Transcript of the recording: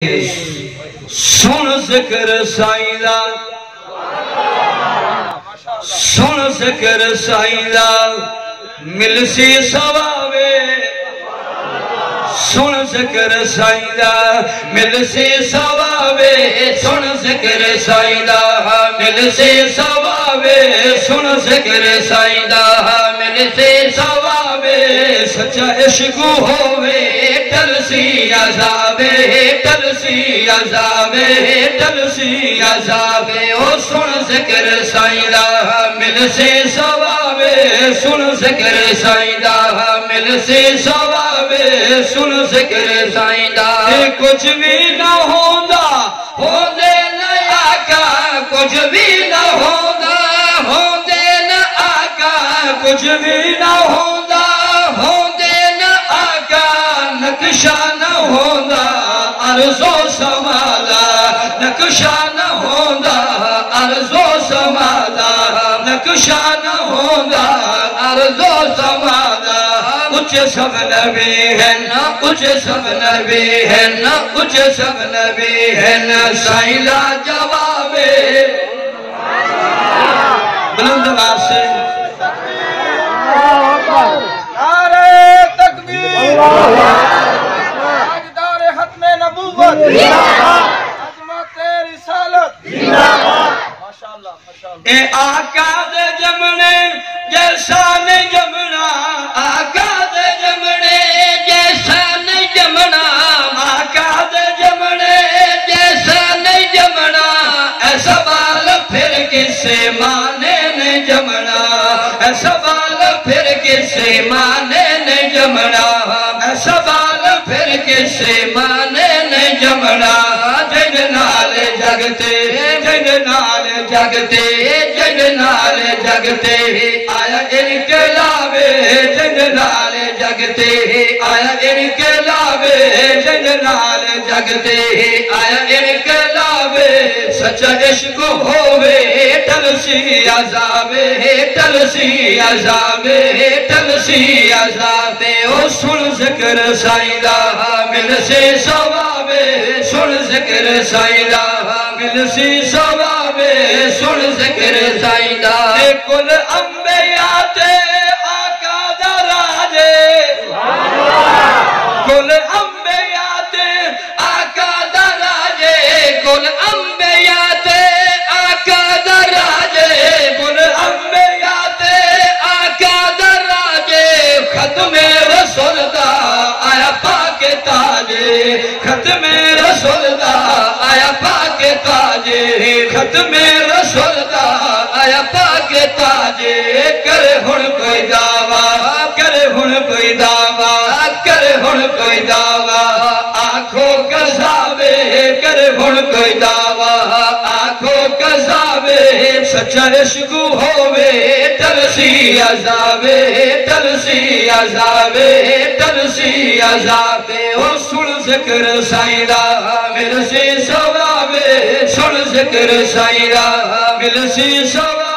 सुन जिक्र साईं दा, सुन जिक्र साईं दा मिलसी सवावे। सुन जिक्र साईं दा मिलसी सवावे। सुन जिक्र साईं दा मिलसी सवावे। सुन जिक्र साईं दा मिलसी सवावे। सच्चा इश्क होवे टलसी अज़ाबे, टलसी अज़ाबे, टलसी अज़ाबे। ओ सुन जिक्र साईं दा मिलसी सवावे। सुन जिक्र साईं दा मिलसी सवावे। सुन जिक्र साईं दा कुछ भी न होंदा होंदे न आका, कुछ भी न होंदा होंदे न आका, कुछ भी न होंदा होंदे न आका। नक्शा न होंदा अर्ज़ो समादा, नक्शा न होंदा अर्ज़ो समादा, नक्शा न होंदा अर्ज़ो समादा। कुछ सब नबी है ना, कुछ सब नबी है ना, कुछ सब नबी है ना। साईं दा जवाबे बुलंद आवाज़ से नारे तकबीर, ताजदार खत्मे नबूवत, अज़मते रिसालत। माशाअल्लाह माशाअल्लाह। ए आका दे जमने जैसा नहीं जमना, आका दे जमने जैसा नहीं जमना, आका दे जमने जैसा नहीं जमना। ऐसा बाल फिर किसे माने नहीं जमना, ऐसा बाल फिर किसे माने नहीं जमना, ऐसा बाल फिर किसे माने नहीं जमना। जग नाल जगते, जग नाल जगते, जग नाल जगते आया इनकलाबे। जग नाल जगते आया इनकलाबे, जग नाल जगते आया इनकलाबे। सच्चा इश्क होवे टलसी अज़ाबे, टलसी अज़ाबे, टलसी अज़ाबे। ओ सुन जिक्र साईं दा मिलसी सवाबे। सुन जिक्र साईं दा मिलसी सवाबे। सुन जिक्र साईं दा कुल अंबिया ते आका दा राजे, कुल अंबिया ते आका दा राजे, कुल अंबिया ते आका दा राजे, कुल अंबिया ते आका दा राजे। खत्मे रसूल दा आया पाक ताजे, खत्मे रसूल दा आया पाक ताजे, खत्मे रसूल दा आया पाक ताजे। करे हुण कोई दावा, करे हुण कोई दावा, करे हुण कोई दावा आखो कसावे। करे हुण कोई दावा आखो कसावे। सच्चा इश्क होवे टलसी अज़ाबे, टलसी अज़ाबे, टलसी अज़ाबे। ओ सुन जिक्र साईं दा मिलसी सवाबे। सुन जिक्र साईं दा मिलसी सवाबे।